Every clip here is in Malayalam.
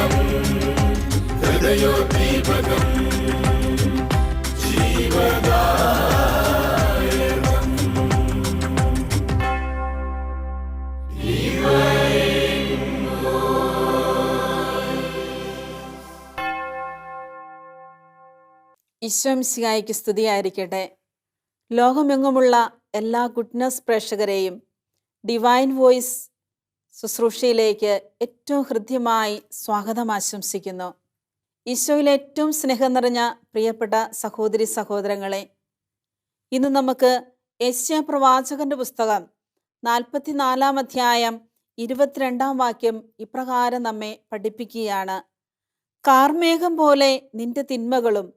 ദീപകം ഹൃദയോദ്ദീപകം ജീവദായകം. ഈശോ മിശിഹായ്ക്ക് സ്തുതിയായിരിക്കട്ടെ. ലോകമെങ്ങുമുള്ള എല്ലാ ഗുഡ്നസ് പ്രേക്ഷകരെയും ഡിവൈൻ വോയിസ് ശുശ്രൂഷയിലേക്ക് ഏറ്റവും ഹൃദ്യമായി സ്വാഗതം ആശംസിക്കുന്നു. ഈശോയിൽ ഏറ്റവും സ്നേഹം നിറഞ്ഞ പ്രിയപ്പെട്ട സഹോദരി സഹോദരങ്ങളെ, ഇന്ന് നമുക്ക് യെശയ്യാ പ്രവാചകന്റെ പുസ്തകം 44 അധ്യായം 22 വാക്യം ഇപ്രകാരം നമ്മെ പഠിപ്പിക്കുകയാണ്. കാർമേഘം പോലെ നിന്റെ തിന്മകളും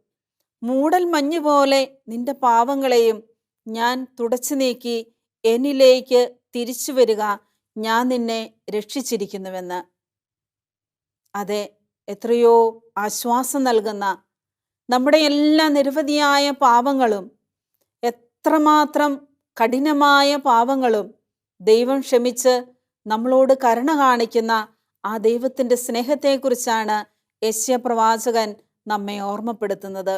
മൂടൽ മഞ്ഞ് പോലെ നിന്റെ പാവങ്ങളെയും ഞാൻ തുടച്ചു നീക്കി എന്നിലേക്ക് തിരിച്ചു വരിക, ഞാൻ നിന്നെ രക്ഷിച്ചിരിക്കുന്നുവെന്ന്. അതെ, എത്രയോ ആശ്വാസം നൽകുന്ന നമ്മുടെ എല്ലാ നിരവധിയായ പാവങ്ങളും, എത്രമാത്രം കഠിനമായ പാവങ്ങളും ദൈവം ക്ഷമിച്ച് നമ്മളോട് കരുണ കാണിക്കുന്ന ആ ദൈവത്തിൻ്റെ സ്നേഹത്തെക്കുറിച്ചാണ് യെശയ്യാ പ്രവാചകൻ നമ്മെ ഓർമ്മപ്പെടുത്തുന്നത്.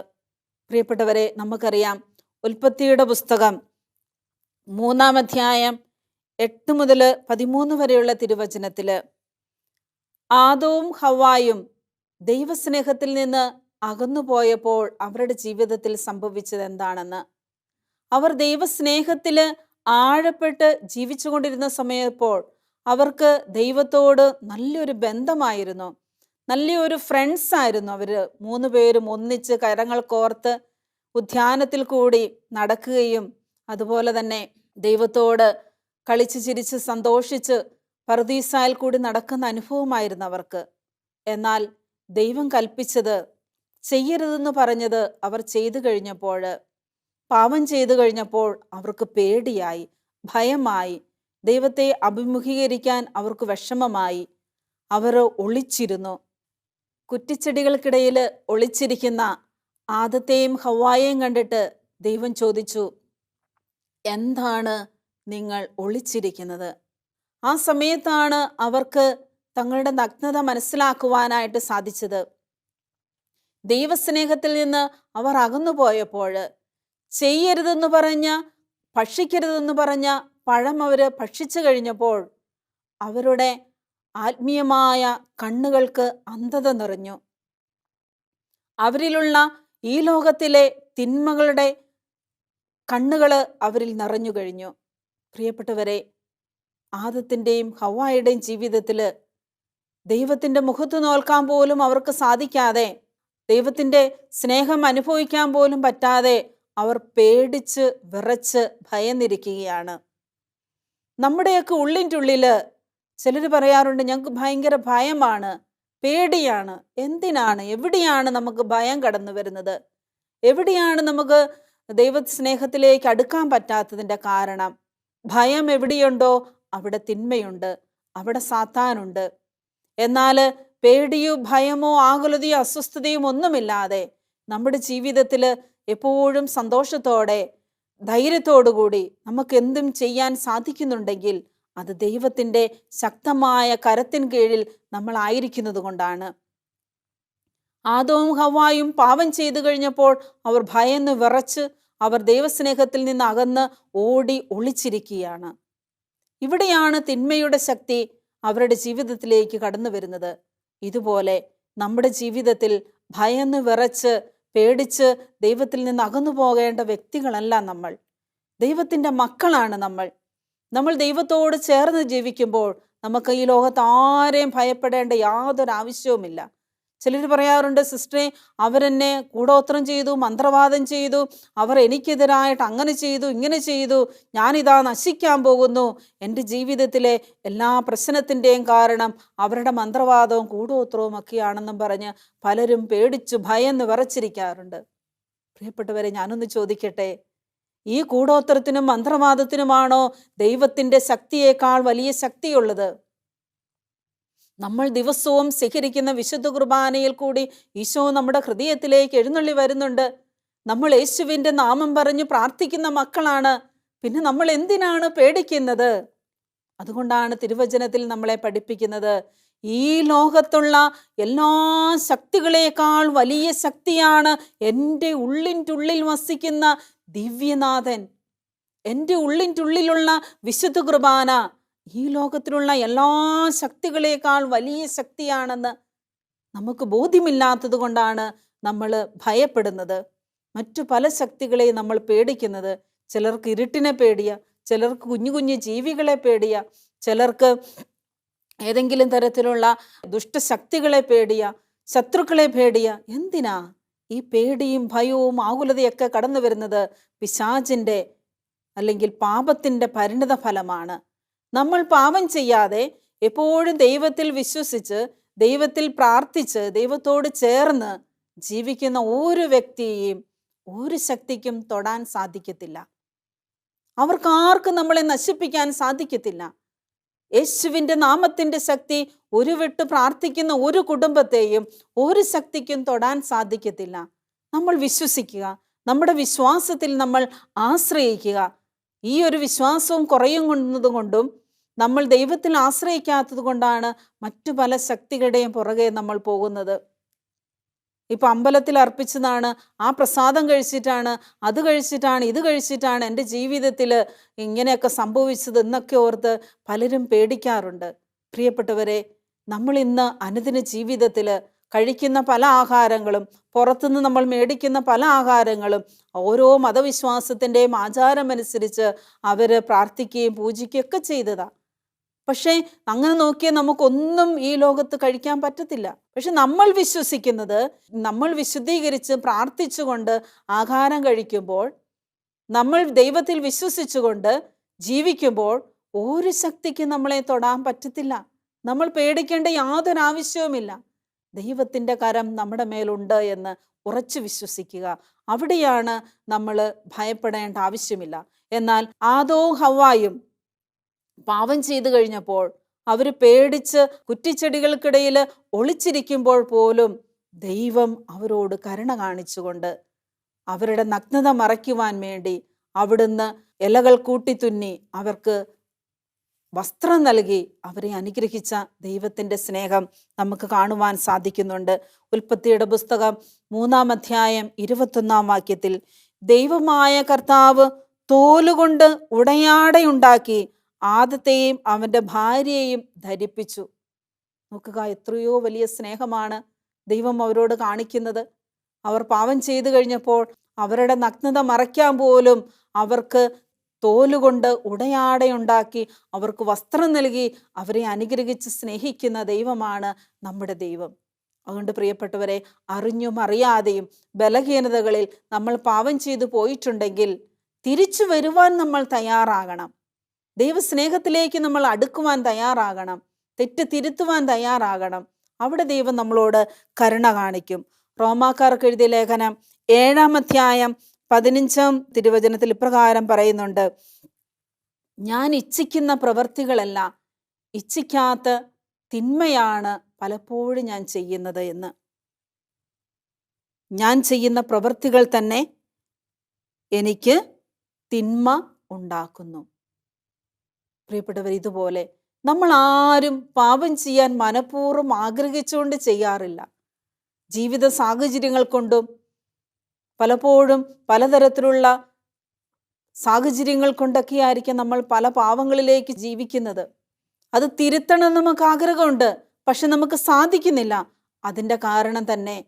പ്രിയപ്പെട്ടവരെ, നമുക്കറിയാം, ഉൽപ്പത്തിയുടെ പുസ്തകം 3 അധ്യായം 8 മുതൽ 13 വരെയുള്ള തിരുവചനത്തിൽ ആദവും ഹവ്വായും ദൈവസ്നേഹത്തിൽ നിന്ന് അകന്നുപോയപ്പോൾ അവരുടെ ജീവിതത്തിൽ സംഭവിച്ചത് എന്താണെന്ന്, അവർ ദൈവസ്നേഹത്തിൽ ആഴപ്പെട്ട് ജീവിച്ചുകൊണ്ടിരുന്ന സമയപ്പോൾ അവർക്ക് ദൈവത്തോട് നല്ലൊരു ബന്ധമായിരുന്നു, നല്ലൊരു ഫ്രണ്ട്സ് ആയിരുന്നു. അവർ 3 പേരും ഒന്നിച്ച് കരങ്ങൾ കോർത്ത് ഉദ്യാനത്തിൽ കൂടി നടക്കുകയും അതുപോലെ തന്നെ ദൈവത്തോട് കളിച്ച് ചിരിച്ച് സന്തോഷിച്ച് പറുദീസായിൽ കൂടി നടക്കുന്ന അനുഭവമായിരുന്നു അവർക്ക്. എന്നാൽ ദൈവം കൽപ്പിച്ചത് ചെയ്യരുതെന്ന് പറഞ്ഞത് അവർ ചെയ്തു കഴിഞ്ഞപ്പോൾ, പാപം ചെയ്തു കഴിഞ്ഞപ്പോൾ അവർക്ക് പേടിയായി, ഭയമായി, ദൈവത്തെ അഭിമുഖീകരിക്കാൻ അവർക്ക് വിഷമമായി. അവർ ഒളിച്ചിരുന്നു. കുറ്റിച്ചെടികൾക്കിടയിൽ ഒളിച്ചിരിക്കുന്ന ആദത്തെയും ഹവ്വായെയും കണ്ടിട്ട് ദൈവം ചോദിച്ചു, എന്താണ് നിങ്ങൾ ഒളിച്ചിരിക്കുന്നത്? ആ സമയത്താണ് അവർക്ക് തങ്ങളുടെ നഗ്നത മനസ്സിലാക്കുവാനായിട്ട് സാധിച്ചത്. ദൈവസ്നേഹത്തിൽ നിന്ന് അവർ അകന്നുപോയപ്പോൾ, ചെയ്യരുതെന്ന് പറഞ്ഞ, ഭക്ഷിക്കരുതെന്ന് പറഞ്ഞ പഴം അവർ ഭക്ഷിച്ചു കഴിഞ്ഞപ്പോൾ അവരുടെ ആത്മീയമായ കണ്ണുകൾക്ക് അന്ധത നിറഞ്ഞു. അവരിലുള്ള ഈ ലോകത്തിലെ തിന്മകളുടെ കണ്ണുകൾ അവരിൽ നിറഞ്ഞു കഴിഞ്ഞു. പ്രിയപ്പെട്ടവരെ, ആദത്തിൻ്റെയും ഹവ്വായുടെയും ജീവിതത്തിൽ ദൈവത്തിൻ്റെ മുഖത്ത് നോക്കാൻ പോലും അവർക്ക് സാധിക്കാതെ, ദൈവത്തിൻ്റെ സ്നേഹം അനുഭവിക്കാൻ പോലും പറ്റാതെ അവർ പേടിച്ച് വിറച്ച് ഭയന്നിരിക്കുകയാണ്. നമ്മുടെയൊക്കെ ഉള്ളിൻ്റെ ചിലർ പറയാറുണ്ട്, ഞങ്ങൾക്ക് ഭയങ്കര ഭയമാണ്, പേടിയാണ്. എന്തിനാണ്, എവിടെയാണ് നമുക്ക് ഭയം കടന്നു വരുന്നത്? എവിടെയാണ് നമുക്ക് ദൈവ സ്നേഹത്തിലേക്ക് അടുക്കാൻ പറ്റാത്തതിൻ്റെ കാരണം? ഭയം എവിടെയുണ്ടോ അവിടെ തിന്മയുണ്ട്, അവിടെ സാത്താനുണ്ട്. എന്നാൽ പേടിയോ ഭയമോ ആകുലതയോ അസ്വസ്ഥതയും ഒന്നുമില്ലാതെ നമ്മുടെ ജീവിതത്തിൽ എപ്പോഴും സന്തോഷത്തോടെ ധൈര്യത്തോടുകൂടി നമുക്ക് എന്തും ചെയ്യാൻ സാധിക്കുന്നുണ്ടെങ്കിൽ അത് ദൈവത്തിൻ്റെ ശക്തമായ കരത്തിൻ കീഴിൽ നമ്മളായിരിക്കുന്നത് കൊണ്ടാണ്. ആദവും ഹവ്വായും പാപം ചെയ്തു കഴിഞ്ഞപ്പോൾ അവർ ഭയന്ന് വിറച്ച് അവർ ദൈവസ്നേഹത്തിൽ നിന്ന് അകന്ന് ഓടി ഒളിച്ചിരിക്കുകയാണ്. ഇവിടെയാണ് തിന്മയുടെ ശക്തി അവരുടെ ജീവിതത്തിലേക്ക് കടന്നു വരുന്നത്. ഇതുപോലെ നമ്മുടെ ജീവിതത്തിൽ ഭയന്ന് വിറച്ച് പേടിച്ച് ദൈവത്തിൽ നിന്ന് അകന്നു പോകേണ്ട വ്യക്തികളല്ല നമ്മൾ. ദൈവത്തിൻ്റെ മക്കളാണ് നമ്മൾ. നമ്മൾ ദൈവത്തോട് ചേർന്ന് ജീവിക്കുമ്പോൾ നമുക്ക് ഈ ലോകത്ത് ആരെയും ഭയപ്പെടേണ്ട യാതൊരു ആവശ്യവുമില്ല. ചിലർ പറയാറുണ്ട്, സിസ്റ്ററെ, അവരെന്നെ കൂടോത്രം ചെയ്തു, മന്ത്രവാദം ചെയ്തു, അവർ എനിക്കെതിരായിട്ട് അങ്ങനെ ചെയ്തു, ഇങ്ങനെ ചെയ്തു, ഞാനിതാ നശിക്കാൻ പോകുന്നു, എൻ്റെ ജീവിതത്തിലെ എല്ലാ പ്രശ്നത്തിൻ്റെയും കാരണം അവരുടെ മന്ത്രവാദവും കൂടോത്രവും ഒക്കെയാണെന്നും പറഞ്ഞ് പലരും പേടിച്ചു ഭയന്ന് വിറച്ചിരിക്കാറുണ്ട്. പ്രിയപ്പെട്ടവരെ, ഞാനൊന്ന് ചോദിക്കട്ടെ, ഈ കൂടോത്രത്തിനും മന്ത്രവാദത്തിനുമാണോ ദൈവത്തിൻ്റെ ശക്തിയേക്കാൾ വലിയ ശക്തിയുള്ളത്? നമ്മൾ ദിവസവും സ്വീകരിക്കുന്ന വിശുദ്ധ കുർബാനയിൽ കൂടി ഈശോ നമ്മുടെ ഹൃദയത്തിലേക്ക് എഴുന്നള്ളി വരുന്നുണ്ട്. നമ്മൾ യേശുവിൻ്റെ നാമം പറഞ്ഞ് പ്രാർത്ഥിക്കുന്ന മക്കളാണ്. പിന്നെ നമ്മൾ എന്തിനാണ് പേടിക്കുന്നത്? അതുകൊണ്ടാണ് തിരുവചനത്തിൽ നമ്മളെ പഠിപ്പിക്കുന്നത്, ഈ ലോകത്തുള്ള എല്ലാ ശക്തികളേക്കാൾ വലിയ ശക്തിയാണ് എൻ്റെ ഉള്ളിൻ്റെ ഉള്ളിൽ വസിക്കുന്ന ദിവ്യനാഥൻ. എൻ്റെ ഉള്ളിൻ്റെ ഉള്ളിലുള്ള വിശുദ്ധ കുർബാന ഈ ലോകത്തിലുള്ള എല്ലാ ശക്തികളേക്കാൾ വലിയ ശക്തിയാണെന്ന് നമുക്ക് ബോധ്യമില്ലാത്തത് കൊണ്ടാണ് നമ്മൾ ഭയപ്പെടുന്നത്. മറ്റു പല ശക്തികളെ നമ്മൾ പേടിക്കുന്നത്. ചിലർക്ക് ഇരുട്ടിനെ പേടിയ, ചിലർക്ക് കുഞ്ഞു കുഞ്ഞു ജീവികളെ പേടിയ, ചിലർക്ക് ഏതെങ്കിലും തരത്തിലുള്ള ദുഷ്ടശക്തികളെ പേടിയ, ശത്രുക്കളെ പേടിയ. എന്തിനാ ഈ പേടിയും ഭയവും ആകുലതയൊക്കെ കടന്നു വരുന്നത്? പിശാചിൻ്റെ അല്ലെങ്കിൽ പാപത്തിൻ്റെ പരിണിത ഫലമാണ്. നമ്മൾ പാപം ചെയ്യാതെ എപ്പോഴും ദൈവത്തിൽ വിശ്വസിച്ച്, ദൈവത്തിൽ പ്രാർത്ഥിച്ച്, ദൈവത്തോട് ചേർന്ന് ജീവിക്കുന്ന ഒരു വ്യക്തിയെയും ഒരു ശക്തിക്കും തൊടാൻ സാധിക്കത്തില്ല. അവർക്കാർക്കും നമ്മളെ നശിപ്പിക്കാൻ സാധിക്കത്തില്ല. യേശുവിൻ്റെ നാമത്തിൻ്റെ ശക്തി ഉരുവിട്ട് പ്രാർത്ഥിക്കുന്ന ഒരു കുടുംബത്തെയും ഒരു ശക്തിക്കും തൊടാൻ സാധിക്കത്തില്ല. നമ്മൾ വിശ്വസിക്കുക, നമ്മുടെ വിശ്വാസത്തിൽ നമ്മൾ ആശ്രയിക്കുക. ഈ ഒരു വിശ്വാസവും കുറയുന്നത് കൊണ്ടും നമ്മൾ ദൈവത്തിൽ ആശ്രയിക്കാത്തത് കൊണ്ടാണ് മറ്റു പല ശക്തികളുടെയും പുറകെ നമ്മൾ പോകുന്നത്. ഇപ്പം അമ്പലത്തിൽ അർപ്പിച്ചതാണ്, ആ പ്രസാദം കഴിച്ചിട്ടാണ്, അത് കഴിച്ചിട്ടാണ്, ഇത് കഴിച്ചിട്ടാണ് എൻ്റെ ജീവിതത്തിൽ ഇങ്ങനെയൊക്കെ സംഭവിച്ചത് എന്നൊക്കെ ഓർത്ത് പലരും പേടിക്കാറുണ്ട്. പ്രിയപ്പെട്ടവരെ, നമ്മൾ ഇന്ന് അനുദിന ജീവിതത്തിൽ കഴിക്കുന്ന പല ആഹാരങ്ങളും, പുറത്തുനിന്ന് നമ്മൾ മേടിക്കുന്ന പല ആഹാരങ്ങളും ഓരോ മതവിശ്വാസത്തിൻ്റെയും ആചാരമനുസരിച്ച് അവർ പ്രാർത്ഥിക്കുകയും പൂജിക്കുകയൊക്കെ ചെയ്തതാണ്. പക്ഷേ അങ്ങനെ നോക്കിയാൽ നമുക്കൊന്നും ഈ ലോകത്ത് കഴിക്കാൻ പറ്റത്തില്ല. പക്ഷെ നമ്മൾ വിശ്വസിക്കുന്നത്, നമ്മൾ വിശുദ്ധീകരിച്ച് പ്രാർത്ഥിച്ചുകൊണ്ട് ആഹാരം കഴിക്കുമ്പോൾ, നമ്മൾ ദൈവത്തിൽ വിശ്വസിച്ചുകൊണ്ട് ജീവിക്കുമ്പോൾ ഒരു ശക്തിക്ക് നമ്മളെ തൊടാൻ പറ്റത്തില്ല. നമ്മൾ പേടിക്കേണ്ട യാതൊരു ആവശ്യവുമില്ല. ദൈവത്തിൻ്റെ കരം നമ്മുടെ മേലുണ്ട് എന്ന് ഉറച്ചു വിശ്വസിക്കുക. അവിടെയാണ് നമ്മൾ ഭയപ്പെടേണ്ട ആവശ്യമില്ല. എന്നാൽ ആദവും ഹവ്വായും പാപം ചെയ്തു കഴിഞ്ഞപ്പോൾ അവർ പേടിച്ച് കുറ്റിച്ചെടികൾക്കിടയിൽ ഒളിച്ചിരിക്കുമ്പോൾ പോലും ദൈവം അവരോട് കരുണ കാണിച്ചുകൊണ്ട് അവരുടെ നഗ്നത മറയ്ക്കുവാൻ വേണ്ടി അവിടുന്ന് ഇലകൾ കൂട്ടിത്തുന്നി അവർക്ക് വസ്ത്രം നൽകി അവരെ അനുഗ്രഹിച്ച ദൈവത്തിൻ്റെ സ്നേഹം നമുക്ക് കാണുവാൻ സാധിക്കുന്നുണ്ട്. ഉൽപ്പത്തിയുടെ പുസ്തകം 3-ാം അധ്യായം 21-ാം വാക്യത്തിൽ, ദൈവമായ കർത്താവ് തോലുകൊണ്ട് ഉടയാടയുണ്ടാക്കി ആദത്തെയും അവൻ്റെ ഭാര്യയെയും ധരിപ്പിച്ചു. നോക്കുക, എത്രയോ വലിയ സ്നേഹമാണ് ദൈവം അവരോട് കാണിക്കുന്നത്. അവർ പാപം ചെയ്തു കഴിഞ്ഞപ്പോൾ അവരുടെ നഗ്നത മറയ്ക്കാൻ പോലും അവർക്ക് തോലുകൊണ്ട് ഉടയാടയുണ്ടാക്കി അവർക്ക് വസ്ത്രം നൽകി അവരെ അനുഗ്രഹിച്ച് സ്നേഹിക്കുന്ന ദൈവമാണ് നമ്മുടെ ദൈവം. അതുകൊണ്ട് പ്രിയപ്പെട്ടവരെ, അറിഞ്ഞും അറിയാതെയും ബലഹീനതകളിൽ നമ്മൾ പാപം ചെയ്തു പോയിട്ടുണ്ടെങ്കിൽ തിരിച്ചു വരുവാൻ നമ്മൾ തയ്യാറാകണം. ദൈവസ്നേഹത്തിലേക്ക് നമ്മൾ അടുക്കുവാൻ തയ്യാറാകണം. തെറ്റ് തിരുത്തുവാൻ തയ്യാറാകണം. അവിടെ ദൈവം നമ്മളോട് കരുണ കാണിക്കും. റോമാക്കാർക്ക് എഴുതിയ ലേഖനം 7-ാം അധ്യായം 15-ാം തിരുവചനത്തിൽ ഇപ്രകാരം പറയുന്നുണ്ട്, ഞാൻ ഇച്ഛിക്കുന്ന പ്രവൃത്തികളല്ല, ഇച്ഛിക്കാത്ത തിന്മയാണ് പലപ്പോഴും ഞാൻ ചെയ്യുന്നത് എന്ന്. ഞാൻ ചെയ്യുന്ന പ്രവൃത്തികൾ തന്നെ എനിക്ക് തിന്മ ഉണ്ടാക്കുന്നു. പ്രിയപ്പെട്ടവർ, ഇതുപോലെ നമ്മൾ ആരും പാപം ചെയ്യാൻ മനഃപൂർവ്വം ആഗ്രഹിച്ചുകൊണ്ട് ചെയ്യാറില്ല. ജീവിത സാഹചര്യങ്ങൾ കൊണ്ടും പലപ്പോഴും പലതരത്തിലുള്ള സാഹചര്യങ്ങൾ കൊണ്ടൊക്കെ ആയിരിക്കും നമ്മൾ പല പാവങ്ങളിലേക്ക് ജീവിക്കുന്നത്. അത് തിരുത്തണം നമുക്ക് ആഗ്രഹമുണ്ട്, പക്ഷെ നമുക്ക് സാധിക്കുന്നില്ല. അതിൻ്റെ കാരണം തന്നെ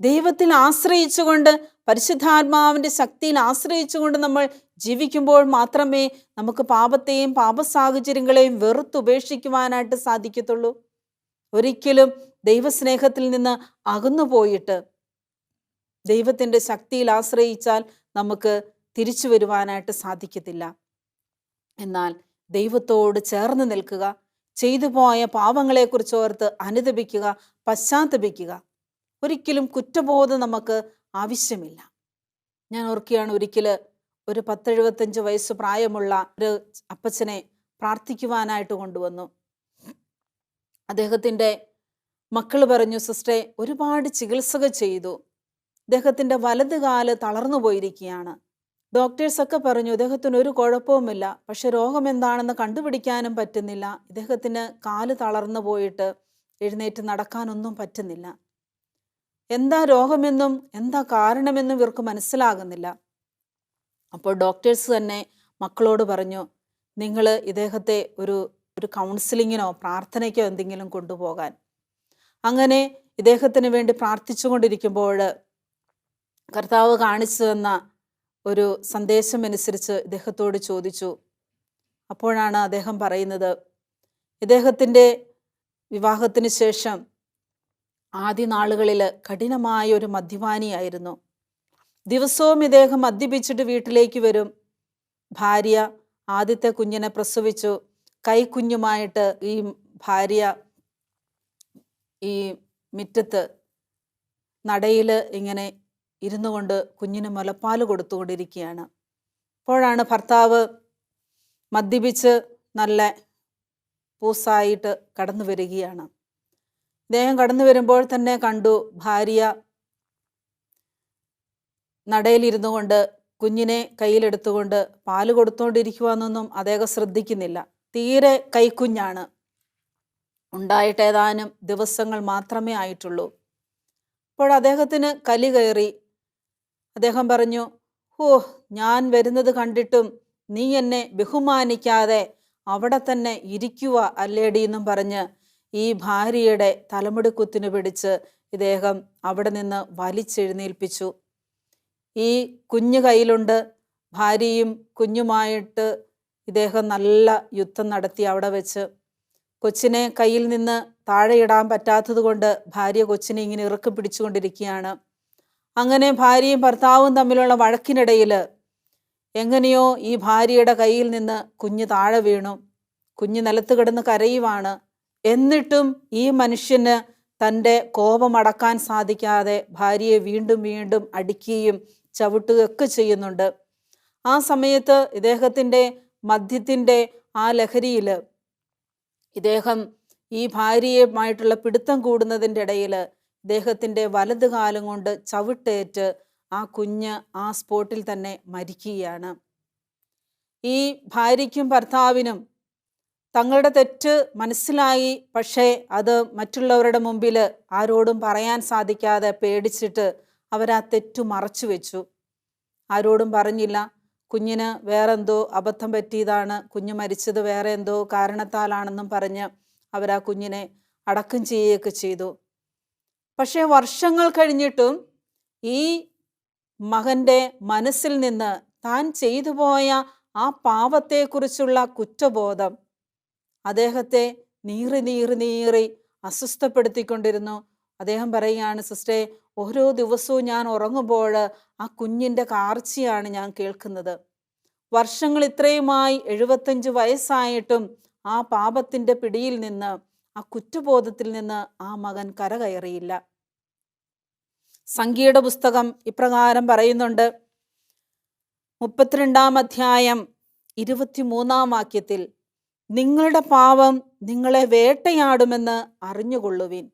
ദൈവത്തിൽ ആശ്രയിച്ചുകൊണ്ട്, പരിശുദ്ധാത്മാവിൻ്റെ ശക്തിയിൽ ആശ്രയിച്ചുകൊണ്ട് നമ്മൾ ജീവിക്കുമ്പോൾ മാത്രമേ നമുക്ക് പാപത്തെയും പാപസാഹചര്യങ്ങളെയും വെറുത്തുപേക്ഷിക്കുവാനായിട്ട് സാധിക്കത്തുള്ളൂ. ഒരിക്കലും ദൈവസ്നേഹത്തിൽ നിന്ന് അകന്നു പോയിട്ട് ദൈവത്തിൻ്റെ ശക്തിയിൽ ആശ്രയിച്ചാൽ നമുക്ക് തിരിച്ചു വരുവാനായിട്ട് സാധിക്കത്തില്ല. എന്നാൽ ദൈവത്തോട് ചേർന്ന് നിൽക്കുക, ചെയ്തു പോയ പാപങ്ങളെക്കുറിച്ച് ഓർത്ത് അനുതപിക്കുക, പശ്ചാത്തപിക്കുക. ഒരിക്കലും കുറ്റബോധം നമുക്ക് ആവശ്യമില്ല. ഞാൻ ഓർക്കുകയാണ്, ഒരിക്കൽ ഒരു 10-75 വയസ്സ് പ്രായമുള്ള ഒരു അപ്പച്ചനെ പ്രാർത്ഥിക്കുവാനായിട്ട് കൊണ്ടുവന്നു. അദ്ദേഹത്തിൻ്റെ മക്കൾ പറഞ്ഞു, സിസ്റ്ററെ, ഒരുപാട് ചികിത്സകൾ ചെയ്തു, അദ്ദേഹത്തിൻ്റെ വലത് കാല് തളർന്നു പോയിരിക്കുകയാണ്, ഡോക്ടേഴ്സൊക്കെ പറഞ്ഞു ഇദ്ദേഹത്തിന് ഒരു കുഴപ്പവുമില്ല, പക്ഷെ രോഗം എന്താണെന്ന് കണ്ടുപിടിക്കാനും പറ്റുന്നില്ല. ഇദ്ദേഹത്തിന് കാല് തളർന്നു പോയിട്ട് എഴുന്നേറ്റ് നടക്കാനൊന്നും പറ്റുന്നില്ല. എന്താ രോഗമെന്നും എന്താ കാരണമെന്നും ഇവർക്ക് മനസ്സിലാകുന്നില്ല. അപ്പോൾ ഡോക്ടേഴ്സ് തന്നെ മക്കളോട് പറഞ്ഞു, നിങ്ങൾ ഇദ്ദേഹത്തെ ഒരു ഒരു കൗൺസിലിങ്ങിനോ പ്രാർത്ഥനയ്ക്കോ എന്തെങ്കിലും കൊണ്ടുപോകാൻ. അങ്ങനെ ഇദ്ദേഹത്തിന് വേണ്ടി പ്രാർത്ഥിച്ചുകൊണ്ടിരിക്കുമ്പോൾ കർത്താവ് കാണിച്ചു തന്ന ഒരു സന്ദേശം അനുസരിച്ച് ഇദ്ദേഹത്തോട് ചോദിച്ചു. അപ്പോഴാണ് അദ്ദേഹം പറയുന്നത്, ഇദ്ദേഹത്തിൻ്റെ വിവാഹത്തിന് ശേഷം ആദ്യ നാളുകളിൽ കഠിനമായ ഒരു മദ്യപാനിയായിരുന്നു. ദിവസവും ഇദ്ദേഹം മദ്യപിച്ചിട്ട് വീട്ടിലേക്ക് വരും. ഭാര്യ ആദ്യത്തെ കുഞ്ഞിനെ പ്രസവിച്ചു. കൈക്കുഞ്ഞുമായിട്ട് ഈ ഭാര്യ ഈ മുറ്റത്ത് നടയിൽ ഇങ്ങനെ ഇരുന്നു കൊണ്ട് കുഞ്ഞിന് മുലപ്പാൽ കൊടുത്തുകൊണ്ടിരിക്കുകയാണ്. അപ്പോഴാണ് ഭർത്താവ് മദ്യപിച്ച് നല്ല പൂസായിട്ട് കടന്നു വരികയാണ്. ഇദ്ദേഹം കടന്നു വരുമ്പോൾ തന്നെ കണ്ടു ഭാര്യ നടയിലിരുന്നു കൊണ്ട് കുഞ്ഞിനെ കയ്യിലെടുത്തുകൊണ്ട് പാല് കൊടുത്തുകൊണ്ടിരിക്കുവാന്നൊന്നും അദ്ദേഹം ശ്രദ്ധിക്കുന്നില്ല. തീരെ കൈക്കുഞ്ഞാണ്. ഉണ്ടായിട്ട് ഏതാനും ദിവസങ്ങൾ മാത്രമേ ആയിട്ടുള്ളൂ. അപ്പോൾ അദ്ദേഹത്തിന് കലി കയറി. അദ്ദേഹം പറഞ്ഞു, ഞാൻ വരുന്നത് കണ്ടിട്ടും നീ എന്നെ ബഹുമാനിക്കാതെ അവിടെ തന്നെ ഇരിക്കുക അല്ലേടി എന്നും പറഞ്ഞ് ഈ ഭാര്യയുടെ തലമുടിക്കുത്തിന് പിടിച്ച് ഇദ്ദേഹം അവിടെ നിന്ന് വലിച്ചെഴുന്നേൽപ്പിച്ചു. ഈ കുഞ്ഞു കയ്യിലുണ്ട്. ഭാര്യയും കുഞ്ഞുമായിട്ട് ഇദ്ദേഹം നല്ല യുദ്ധം നടത്തി അവിടെ വെച്ച്. കൊച്ചിനെ കയ്യിൽ നിന്ന് താഴെയിടാൻ പറ്റാത്തത് കൊണ്ട് ഭാര്യ കൊച്ചിനെ ഇങ്ങനെ ഇറുക്കി പിടിച്ചുകൊണ്ടിരിക്കുകയാണ്. അങ്ങനെ ഭാര്യയും ഭർത്താവും തമ്മിലുള്ള വഴക്കിനിടയിൽ എങ്ങനെയോ ഈ ഭാര്യയുടെ കയ്യിൽ നിന്ന് കുഞ്ഞ് താഴെ വീണു. കുഞ്ഞ് നിലത്ത് കിടന്ന് കരയുവാണ്. എന്നിട്ടും ഈ മനുഷ്യന് തൻ്റെ കോപമടക്കാൻ സാധിക്കാതെ ഭാര്യയെ വീണ്ടും വീണ്ടും അടിക്കുകയും ചവിട്ടുകയൊക്കെ ചെയ്യുന്നുണ്ട്. ആ സമയത്ത് ഇദ്ദേഹത്തിൻ്റെ മദ്യത്തിൻ്റെ ആ ലഹരിയിൽ ഇദ്ദേഹം ഈ ഭാര്യയുമായിട്ടുള്ള പിടുത്തം കൂടുന്നതിൻ്റെ ഇടയിൽ ഇദ്ദേഹത്തിൻ്റെ വലത് കാലം കൊണ്ട് ചവിട്ടേറ്റ് ആ കുഞ്ഞ് ആ സ്പോട്ടിൽ തന്നെ മരിക്കുകയാണ്. ഈ ഭാര്യയ്ക്കും ഭർത്താവിനും തങ്ങളുടെ തെറ്റ് മനസ്സിലായി. പക്ഷേ അത് മറ്റുള്ളവരുടെ മുമ്പിൽ ആരോടും പറയാൻ സാധിക്കാതെ പേടിച്ചിട്ട് അവരാ തെറ്റു മറച്ചു വെച്ചു. ആരോടും പറഞ്ഞില്ല. കുഞ്ഞിന് വേറെന്തോ അബദ്ധം പറ്റിയതാണ്, കുഞ്ഞ് മരിച്ചത് വേറെ എന്തോ കാരണത്താലാണെന്നും പറഞ്ഞ് അവരാ കുഞ്ഞിനെ അടക്കം ചെയ്യുകയൊക്കെ ചെയ്തു. പക്ഷേ വർഷങ്ങൾ കഴിഞ്ഞിട്ടും ഈ മകൻ്റെ മനസ്സിൽ നിന്ന് താൻ ചെയ്തു പോയ ആ പാപത്തെക്കുറിച്ചുള്ള കുറ്റബോധം അദ്ദേഹത്തെ നീറി നീറി നീറി അസ്വസ്ഥപ്പെടുത്തിക്കൊണ്ടിരുന്നു. അദ്ദേഹം പറയുകയാണ്, സിസ്റ്ററെ, ഓരോ ദിവസവും ഞാൻ ഉറങ്ങുമ്പോൾ ആ കുഞ്ഞിൻ്റെ കാർച്ചയാണ് ഞാൻ കേൾക്കുന്നത്. വർഷങ്ങൾ ഇത്രയുമായി 75 വയസ്സായിട്ടും ആ പാപത്തിൻ്റെ പിടിയിൽ നിന്ന്, ആ കുറ്റബോധത്തിൽ നിന്ന് ആ മകൻ കരകയറിയില്ല. സംഖ്യയുടെ പുസ്തകം ഇപ്രകാരം പറയുന്നുണ്ട്. 32-ാം അധ്യായം 23-ാം വാക്യത്തിൽ, നിങ്ങളുടെ പാപം നിങ്ങളെ വേട്ടയാടുമെന്ന് അറിഞ്ഞുകൊള്ളുവിൻ.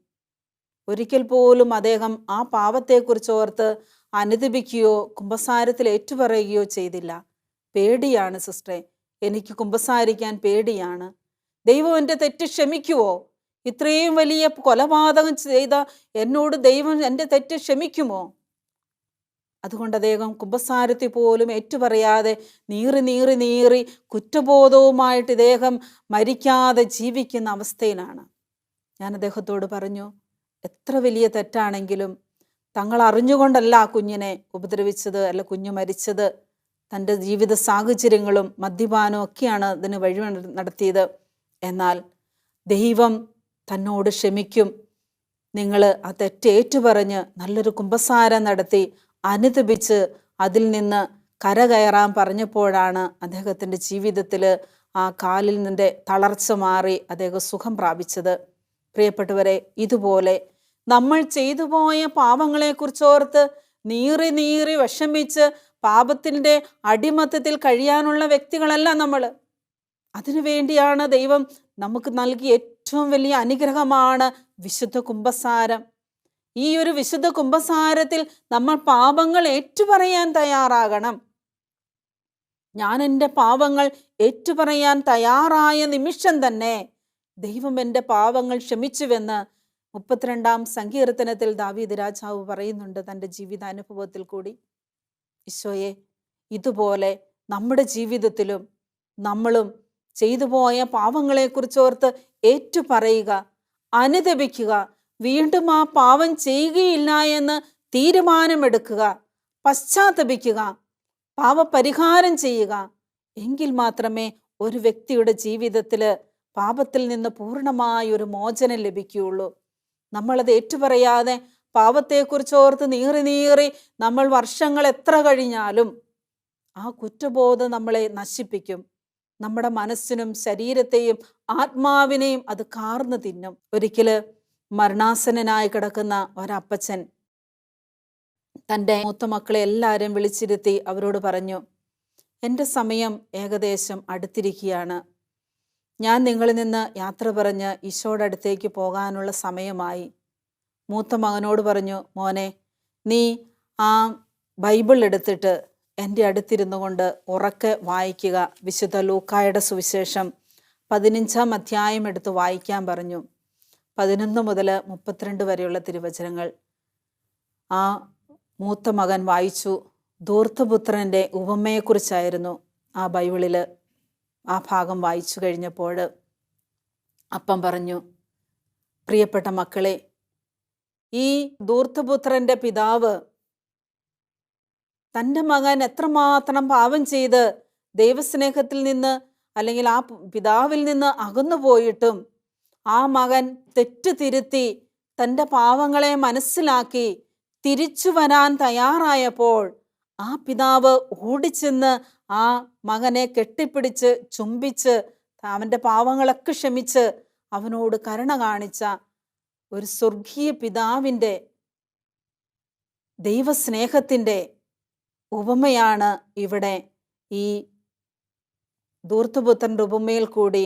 ഒരിക്കൽ പോലും അദ്ദേഹം ആ പാപത്തെക്കുറിച്ച് ഓർത്ത് അനുദപിക്കുകയോ കുമ്പസാരത്തിൽ ഏറ്റുപറയുകയോ ചെയ്തില്ല. പേടിയാണ് സിസ്റ്ററെ, എനിക്ക് കുമ്പസാരിക്കാൻ പേടിയാണ്. ദൈവം എൻ്റെ തെറ്റ് ക്ഷമിക്കുവോ? ഇത്രയും വലിയ കൊലപാതകം ചെയ്ത എന്നോട് ദൈവം എൻ്റെ തെറ്റ് ക്ഷമിക്കുമോ? അതുകൊണ്ട് അദ്ദേഹം കുമ്പസാരത്തിൽ പോലും ഏറ്റുപറയാതെ നീറി നീറി നീറി കുറ്റബോധവുമായിട്ട് ഇദ്ദേഹം മരിക്കാതെ ജീവിക്കുന്ന അവസ്ഥയിലാണ്. ഞാൻ അദ്ദേഹത്തോട് പറഞ്ഞു, എത്ര വലിയ തെറ്റാണെങ്കിലും തങ്ങൾ അറിഞ്ഞുകൊണ്ടല്ല ആ കുഞ്ഞിനെ ഉപദ്രവിച്ചത്, അല്ല കുഞ്ഞു മരിച്ചത്. തൻ്റെ ജീവിത സാഹചര്യങ്ങളും മദ്യപാനവും ഒക്കെയാണ് അതിന് വഴി നടത്തിയത്. എന്നാൽ ദൈവം തന്നോട് ക്ഷമിക്കും. നിങ്ങൾ ആ തെറ്റേറ്റു പറഞ്ഞ് നല്ലൊരു കുമ്പസാരം നടത്തി അനുതപിച്ച് അതിൽ നിന്ന് കരകയറാൻ പറഞ്ഞപ്പോഴാണ് അദ്ദേഹത്തിൻ്റെ ജീവിതത്തിൽ ആ കാലിൽ നിന്റെ തളർച്ച മാറി അദ്ദേഹം സുഖം പ്രാപിച്ചത്. പ്രിയപ്പെട്ടവരെ, ഇതുപോലെ നമ്മൾ ചെയ്തു പോയ പാപങ്ങളെക്കുറിച്ചോർത്ത് നീറി നീറി വിഷമിച്ച് പാപത്തിൻ്റെ അടിമത്തത്തിൽ കഴിയാനുള്ള വ്യക്തികളല്ല നമ്മൾ. അതിനുവേണ്ടിയാണ് ദൈവം നമുക്ക് നൽകിയ ഏറ്റവും വലിയ അനുഗ്രഹമാണ് വിശുദ്ധ കുമ്പസാരം. ഈ ഒരു വിശുദ്ധ കുമ്പസാരത്തിൽ നമ്മൾ പാപങ്ങൾ ഏറ്റുപറയാൻ തയ്യാറാകണം. ഞാൻ എൻ്റെ പാവങ്ങൾ ഏറ്റുപറയാൻ തയ്യാറായ നിമിഷം തന്നെ ദൈവം എൻ്റെ പാവങ്ങൾ ക്ഷമിച്ചുവെന്ന് 32-ാം സങ്കീർത്തനത്തിൽ ദാവീദ് രാജാവ് പറയുന്നുണ്ട് തൻ്റെ ജീവിതാനുഭവത്തിൽ കൂടി. ഈശോയെ, ഇതുപോലെ നമ്മുടെ ജീവിതത്തിലും നമ്മളും ചെയ്തു പോയ പാവങ്ങളെക്കുറിച്ചോർത്ത് ഏറ്റുപറയുക, അനുതപിക്കുക, വീണ്ടും ആ പാവം ചെയ്യുകയില്ല എന്ന് തീരുമാനമെടുക്കുക, പശ്ചാത്തപിക്കുക, പാപപരിഹാരം ചെയ്യുക. എങ്കിൽ മാത്രമേ ഒരു വ്യക്തിയുടെ ജീവിതത്തിൽ പാപത്തിൽ നിന്ന് പൂർണ്ണമായ ഒരു മോചനം ലഭിക്കുകയുള്ളൂ. നമ്മളത് ഏറ്റുപറയാതെ പാപത്തെക്കുറിച്ചോർത്ത് നീറി നമ്മൾ വർഷങ്ങൾ എത്ര കഴിഞ്ഞാലും ആ കുറ്റബോധം നമ്മളെ നശിപ്പിക്കും. നമ്മുടെ മനസ്സിനും ശരീരത്തെയും ആത്മാവിനെയും അത് കാർന്നു തിന്നും. ഒരിക്കല് മരണാസന്നനായി കിടക്കുന്ന ഒരപ്പച്ചൻ തൻ്റെ മൂത്ത മക്കളെ എല്ലാവരും വിളിച്ചിരുത്തി അവരോട് പറഞ്ഞു, എൻ്റെ സമയം ഏകദേശം അടുത്തിരിക്കുകയാണ്. ഞാൻ നിങ്ങളിൽ നിന്ന് യാത്ര പറഞ്ഞ് ഈശോയുടെ അടുത്തേക്ക് പോകാനുള്ള സമയമായി. മൂത്ത മകനോട് പറഞ്ഞു, മോനെ, നീ ആ ബൈബിൾ എടുത്തിട്ട് എൻ്റെ അടുത്തിരുന്നു കൊണ്ട് ഉറക്കെ വായിക്കുക. വിശുദ്ധ ലൂക്കായുടെ സുവിശേഷം 15-ാം അധ്യായം എടുത്ത് വായിക്കാൻ പറഞ്ഞു. 11 മുതൽ 32 വരെയുള്ള തിരുവചനങ്ങൾ ആ മൂത്ത മകൻ വായിച്ചു. ധൂർത്തപുത്രൻ്റെ ഉപമയെക്കുറിച്ചായിരുന്നു ആ ബൈബിളിൽ ആ ഭാഗം വായിച്ചു കഴിഞ്ഞപ്പോൾ അപ്പം പറഞ്ഞു, പ്രിയപ്പെട്ട മക്കളെ, ഈ ധൂർത്തപുത്രൻ്റെ പിതാവ് തൻ്റെ മകൻ എത്രമാത്രം പാപം ചെയ്ത് ദൈവസ്നേഹത്തിൽ നിന്ന് അല്ലെങ്കിൽ ആ പിതാവിൽ നിന്ന് അകന്നു പോയിട്ടും ആ മകൻ തെറ്റ് തിരുത്തി തൻ്റെ പാവങ്ങളെ മനസ്സിലാക്കി തിരിച്ചു വരാൻ തയ്യാറായപ്പോൾ ആ പിതാവ് ഓടിച്ചെന്ന് ആ മകനെ കെട്ടിപ്പിടിച്ച് ചുംബിച്ച് അവൻ്റെ പാവങ്ങളൊക്കെ ക്ഷമിച്ച് അവനോട് കരുണ കാണിച്ച ഒരു സ്വർഗീയ പിതാവിൻ്റെ ദൈവസ്നേഹത്തിൻ്റെ ഉപമയാണ് ഇവിടെ ഈ ധൂർത്തപുത്രൻ്റെ ഉപമയിൽ കൂടി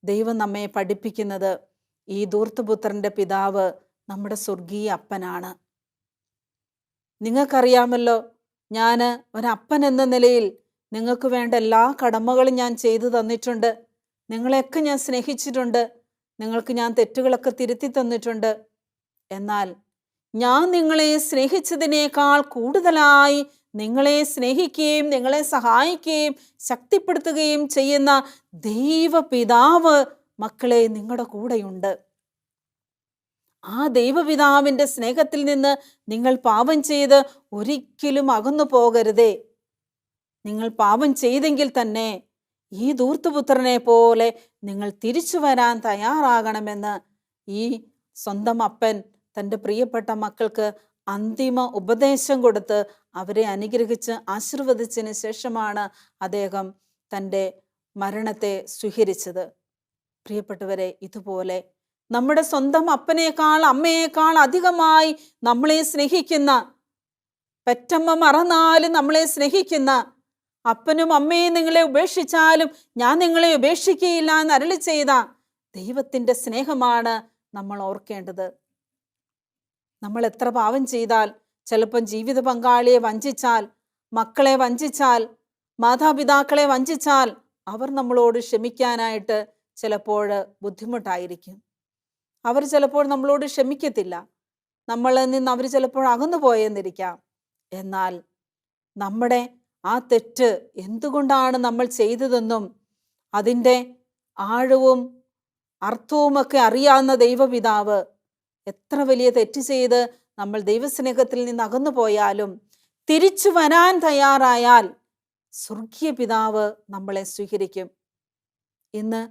ദൈവം നമ്മെ പഠിപ്പിക്കുന്നത്. ഈ ധൂർത്തപുത്രൻ്റെ പിതാവ് നമ്മുടെ സ്വർഗീയ അപ്പനാണ്. നിങ്ങൾക്കറിയാമല്ലോ, ഞാൻ ഒരപ്പൻ എന്ന നിലയിൽ നിങ്ങൾക്ക് വേണ്ട എല്ലാ കടമകളും ഞാൻ ചെയ്തു തന്നിട്ടുണ്ട്. നിങ്ങളെയൊക്കെ ഞാൻ സ്നേഹിച്ചിട്ടുണ്ട്. നിങ്ങൾക്ക് ഞാൻ തെറ്റുകളൊക്കെ തിരുത്തി തന്നിട്ടുണ്ട്. എന്നാൽ ഞാൻ നിങ്ങളെ സ്നേഹിച്ചതിനേക്കാൾ കൂടുതലായി നിങ്ങളെ സ്നേഹിക്കുകയും നിങ്ങളെ സഹായിക്കുകയും ശക്തിപ്പെടുത്തുകയും ചെയ്യുന്ന ദൈവപിതാവ് മക്കളെ നിങ്ങളുടെ കൂടെയുണ്ട്. ആ ദൈവപിതാവിൻ്റെ സ്നേഹത്തിൽ നിന്ന് നിങ്ങൾ പാപം ചെയ്ത് ഒരിക്കലും അകന്നു പോകരുതേ. നിങ്ങൾ പാപം ചെയ്തെങ്കിൽ തന്നെ ഈ ധൂർത്തപുത്രനെ പോലെ നിങ്ങൾ തിരിച്ചു വരാൻ തയ്യാറാകണമെന്ന് ഈ സ്വന്തം അപ്പൻ തൻ്റെ പ്രിയപ്പെട്ട മക്കൾക്ക് അന്തിമ ഉപദേശം കൊടുത്ത് അവരെ അനുഗ്രഹിച്ച് ആശീർവദിച്ചതിന് ശേഷമാണ് അദ്ദേഹം തൻ്റെ മരണത്തെ സ്വീകരിച്ചത്. പ്രിയപ്പെട്ടവരെ, ഇതുപോലെ നമ്മുടെ സ്വന്തം അപ്പനേക്കാൾ അമ്മയേക്കാൾ അധികമായി നമ്മളെ സ്നേഹിക്കുന്ന, പെറ്റമ്മ മറന്നാലും നമ്മളെ സ്നേഹിക്കുന്ന, അപ്പനും അമ്മയും നിങ്ങളെ ഉപേക്ഷിച്ചാലും ഞാൻ നിങ്ങളെ ഉപേക്ഷിക്കുകയില്ല എന്ന് അരുളി ചെയ്ത ദൈവത്തിൻ്റെ സ്നേഹമാണ് നമ്മൾ ഓർക്കേണ്ടത്. നമ്മൾ എത്ര പാവം ചെയ്താൽ, ചിലപ്പം ജീവിത പങ്കാളിയെ വഞ്ചിച്ചാൽ, മക്കളെ വഞ്ചിച്ചാൽ, മാതാപിതാക്കളെ വഞ്ചിച്ചാൽ അവർ നമ്മളോട് ക്ഷമിക്കാനായിട്ട് ചിലപ്പോൾ ബുദ്ധിമുട്ടായിരിക്കും. അവർ ചിലപ്പോൾ നമ്മളോട് ക്ഷമിക്കത്തില്ല. നമ്മളിൽ നിന്ന് അവർ ചിലപ്പോൾ അകന്നു പോയെന്നിരിക്കാം. എന്നാൽ നമ്മുടെ ആ തെറ്റ് എന്തുകൊണ്ടാണ് നമ്മൾ ചെയ്തതെന്നും അതിൻ്റെ ആഴവും അർത്ഥവുമൊക്കെ അറിയാവുന്ന ദൈവപിതാവ് എത്ര വലിയ തെറ്റ് ചെയ്ത് നമ്മൾ ദൈവസ്നേഹത്തിൽ നിന്ന് അകന്നു പോയാലും തിരിച്ചു വരാൻ തയ്യാറായാൽ സ്വർഗീയ പിതാവ് നമ്മളെ സ്വീകരിക്കും. ഇന്ന്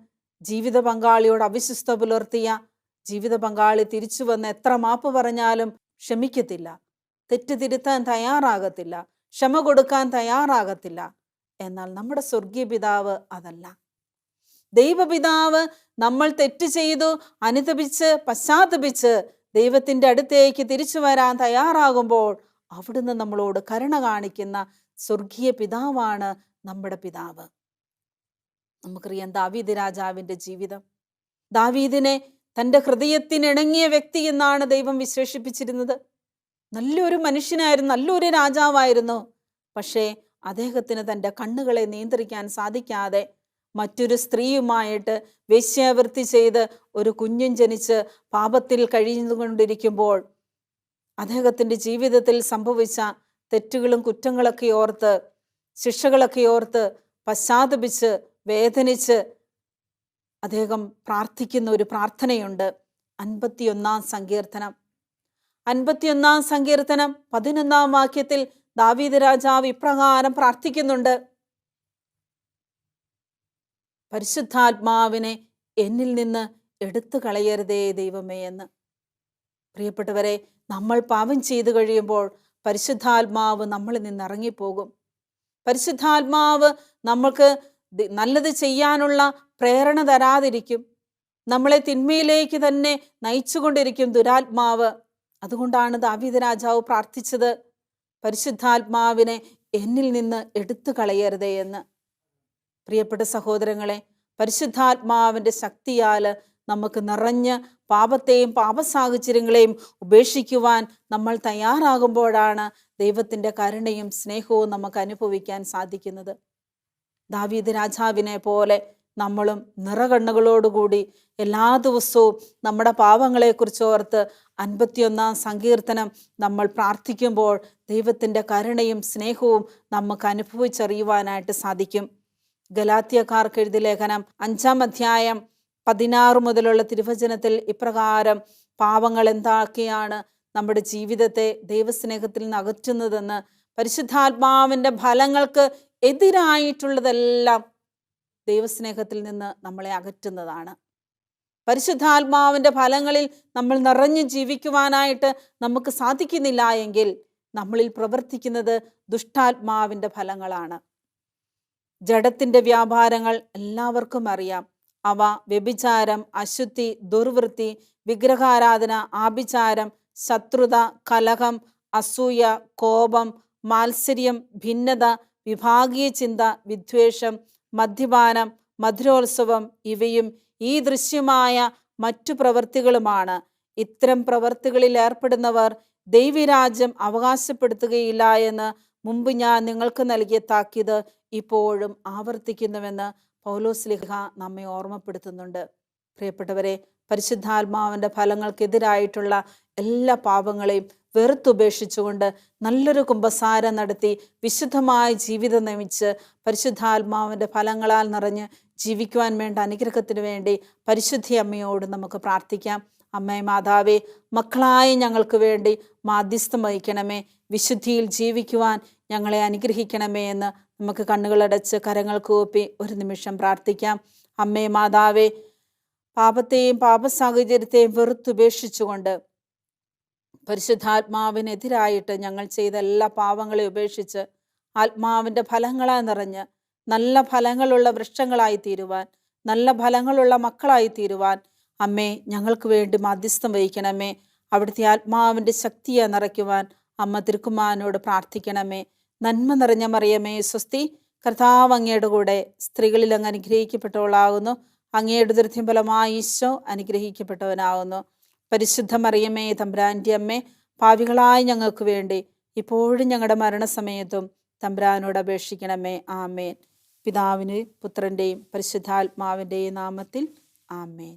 ജീവിത പങ്കാളിയോട് അവിശ്വസ്ത പുലർത്തിയ ജീവിത പങ്കാളി തിരിച്ചു വന്ന് എത്ര മാപ്പ് പറഞ്ഞാലും ക്ഷമിക്കത്തില്ല, തെറ്റ് തിരുത്താൻ തയ്യാറാകത്തില്ല, ക്ഷമ കൊടുക്കാൻ തയ്യാറാകത്തില്ല. എന്നാൽ നമ്മുടെ സ്വർഗീയ പിതാവ് അതല്ല. ദൈവപിതാവ് നമ്മൾ തെറ്റ് ചെയ്തു അനുതപിച്ച് പശ്ചാത്തപിച്ച് ദൈവത്തിൻ്റെ അടുത്തേക്ക് തിരിച്ചു വരാൻ തയ്യാറാകുമ്പോൾ അവിടുന്ന് നമ്മളോട് കരുണ കാണിക്കുന്ന സ്വർഗീയ പിതാവാണ് നമ്മുടെ പിതാവ്. നമുക്കറിയാം ദാവീദ് രാജാവിൻ്റെ ജീവിതം. ദാവീദിനെ തൻ്റെ ഹൃദയത്തിനിണങ്ങിയ വ്യക്തി എന്നാണ് ദൈവം വിശേഷിപ്പിച്ചിരുന്നത്. നല്ലൊരു മനുഷ്യനായിരുന്നു, നല്ലൊരു രാജാവായിരുന്നു. പക്ഷേ അദ്ദേഹത്തിന് തൻ്റെ കണ്ണുകളെ നിയന്ത്രിക്കാൻ സാധിക്കാതെ മറ്റൊരു സ്ത്രീയുമായിട്ട് വേശ്യാവൃത്തി ചെയ്ത് ഒരു കുഞ്ഞും ജനിച്ച് പാപത്തിൽ കഴിയുകൊണ്ടിരിക്കുമ്പോൾ അദ്ദേഹത്തിൻ്റെ ജീവിതത്തിൽ സംഭവിച്ച തെറ്റുകളും കുറ്റങ്ങളൊക്കെ ഓർത്ത്, ശിക്ഷകളൊക്കെ ഓർത്ത് പശ്ചാത്തപിച്ച് വേദനിച്ച് അദ്ദേഹം പ്രാർത്ഥിക്കുന്ന ഒരു പ്രാർത്ഥനയുണ്ട്. 51 സങ്കീർത്തനം. 51 സങ്കീർത്തനം 11 വാക്യത്തിൽ ദാവീദ് രാജാവ് ഇപ്രകാരം പ്രാർത്ഥിക്കുന്നുണ്ട്: പരിശുദ്ധാത്മാവിനെ എന്നിൽ നിന്ന് എടുത്തു കളയരുതേ ദൈവമേ എന്ന്. പ്രിയപ്പെട്ടവരെ, നമ്മൾ പാപം ചെയ്തു കഴിയുമ്പോൾ പരിശുദ്ധാത്മാവ് നമ്മളിൽ നിന്ന് ഇറങ്ങിപ്പോകും. പരിശുദ്ധാത്മാവ് നമ്മൾക്ക് നല്ലത് ചെയ്യാനുള്ള പ്രേരണ തരാതിരിക്കും. നമ്മളെ തിന്മയിലേക്ക് തന്നെ നയിച്ചുകൊണ്ടിരിക്കും ദുരാത്മാവ്. അതുകൊണ്ടാണ് ദാവീദ് രാജാവ് പ്രാർത്ഥിച്ചത്, പരിശുദ്ധാത്മാവിനെ എന്നിൽ നിന്ന് എടുത്തു കളയരുതേ എന്ന്. പ്രിയപ്പെട്ട സഹോദരങ്ങളെ, പരിശുദ്ധാത്മാവിൻ്റെ ശക്തിയാൽ നമുക്ക് നിറഞ്ഞ് പാപത്തെയും പാപസാഹചര്യങ്ങളെയും ഉപേക്ഷിക്കുവാൻ നമ്മൾ തയ്യാറാകുമ്പോഴാണ് ദൈവത്തിൻ്റെ കരുണയും സ്നേഹവും നമുക്ക് അനുഭവിക്കാൻ സാധിക്കുന്നത്. ദാവീദ് രാജാവിനെ പോലെ നമ്മളും നിറകണ്ണുകളോടുകൂടി എല്ലാ ദിവസവും നമ്മുടെ പാപങ്ങളെക്കുറിച്ച് ഓർത്ത് 51 സങ്കീർത്തനം നമ്മൾ പ്രാർത്ഥിക്കുമ്പോൾ ദൈവത്തിൻ്റെ കരുണയും സ്നേഹവും നമുക്ക് അനുഭവിച്ചറിയുവാനായിട്ട് സാധിക്കും. ഗലാത്യക്കാർക്ക് എഴുതിയ ലേഖനം 5-ാം അധ്യായം 16 മുതലുള്ള തിരുവചനത്തിൽ ഇപ്രകാരം പാപങ്ങൾ എന്തൊക്കെയാണ് നമ്മുടെ ജീവിതത്തെ ദൈവസ്നേഹത്തിൽ നിന്ന് അകറ്റുന്നതെന്ന്, പരിശുദ്ധാത്മാവിൻ്റെ ഫലങ്ങൾക്ക് എതിരായിട്ടുള്ളതെല്ലാം ദൈവസ്നേഹത്തിൽ നിന്ന് നമ്മളെ അകറ്റുന്നതാണ്. പരിശുദ്ധാത്മാവിൻ്റെ ഫലങ്ങളിൽ നമ്മൾ നിറഞ്ഞു ജീവിക്കുവാനായിട്ട് നമുക്ക് സാധിക്കുന്നില്ല എങ്കിൽ നമ്മളിൽ പ്രവർത്തിക്കുന്നത് ദുഷ്ടാത്മാവിൻ്റെ ഫലങ്ങളാണ്. ജഡത്തിൻ്റെ വ്യാപാരങ്ങൾ എല്ലാവർക്കും അറിയാം. അവ വ്യഭിചാരം, അശുദ്ധി, ദുർവൃത്തി, വിഗ്രഹാരാധന, ആഭിചാരം, ശത്രുത, കലഹം, അസൂയ, കോപം, മാത്സര്യം, ഭിന്നത, വിഭാഗീയ ചിന്ത, വിദ്വേഷം, മദ്യപാനം, മധുരോത്സവം ഇവയും ഈ ദൃശ്യമായ മറ്റു പ്രവൃത്തികളുമാണ്. ഇത്തരം പ്രവൃത്തികളിൽ ഏർപ്പെടുന്നവർ ദൈവരാജ്യം അവകാശപ്പെടുത്തുകയില്ല എന്ന് മുമ്പ് ഞാൻ നിങ്ങൾക്ക് നൽകിയ താക്കീത് ഇപ്പോഴും ആവർത്തിക്കുന്നുവെന്ന് പൗലോസ് നമ്മെ ഓർമ്മപ്പെടുത്തുന്നുണ്ട്. പ്രിയപ്പെട്ടവരെ, പരിശുദ്ധാത്മാവിൻ്റെ ഫലങ്ങൾക്കെതിരായിട്ടുള്ള എല്ലാ പാപങ്ങളെയും വെറുത്തുപേക്ഷിച്ചുകൊണ്ട് നല്ലൊരു കുമ്പസാരം നടത്തി വിശുദ്ധമായ ജീവിതം നയിച്ച് പരിശുദ്ധാത്മാവിൻ്റെ ഫലങ്ങളാൽ നിറഞ്ഞ് ജീവിക്കുവാൻ വേണ്ട അനുഗ്രഹത്തിന് വേണ്ടി പരിശുദ്ധി അമ്മയോട് നമുക്ക് പ്രാർത്ഥിക്കാം. അമ്മേ മാതാവേ, മക്കളായ ഞങ്ങൾക്ക് വേണ്ടി മാധ്യസ്ഥം വഹിക്കണമേ, വിശുദ്ധിയിൽ ജീവിക്കുവാൻ ഞങ്ങളെ അനുഗ്രഹിക്കണമേ എന്ന് നമുക്ക് കണ്ണുകളടച്ച് കരങ്ങൾ കൂപ്പി ഒരു നിമിഷം പ്രാർത്ഥിക്കാം. അമ്മേ മാതാവേ, പാപത്തെയും പാപസാഹചര്യത്തെയും വെറുത്തുപേക്ഷിച്ചുകൊണ്ട് പരിശുദ്ധാത്മാവിനെതിരായിട്ട് ഞങ്ങൾ ചെയ്ത എല്ലാ പാവങ്ങളെ ഉപേക്ഷിച്ച് ആത്മാവിൻ്റെ ഫലങ്ങളാൽ നിറഞ്ഞ് നല്ല ഫലങ്ങളുള്ള വൃക്ഷങ്ങളായി തീരുവാൻ, നല്ല ഫലങ്ങളുള്ള മക്കളായി തീരുവാൻ അമ്മേ ഞങ്ങൾക്ക് വേണ്ടി മാധ്യസ്ഥം വഹിക്കണമേ. അവിടുത്തെ ആത്മാവിൻ്റെ ശക്തിയെ നിറയ്ക്കുവാൻ അമ്മ തിരുക്കുമാരനോട് പ്രാർത്ഥിക്കണമേ. നന്മ നിറഞ്ഞ മറിയമേ സ്വസ്തി, കർത്താവ് അങ്ങയുടെ കൂടെ സ്ത്രീകളിൽ അങ്ങ് അനുഗ്രഹിക്കപ്പെട്ടവളാകുന്നു. അങ്ങയുടെ ഉദരത്തിൻ ഫലമായി ഈശോ അനുഗ്രഹിക്കപ്പെട്ടവനാകുന്നു. പരിശുദ്ധ മറിയമേ തമ്പുരാൻ്റെ അമ്മേ, പാപികളായ ഞങ്ങൾക്ക് വേണ്ടി ഇപ്പോഴും ഞങ്ങളുടെ മരണസമയത്തും തമ്പുരാനോട് അപേക്ഷിക്കണമേ. ആമേൻ. പിതാവിൻ്റെയും പുത്രൻ്റെയും പരിശുദ്ധാത്മാവിൻ്റെയും നാമത്തിൽ ആമേൻ.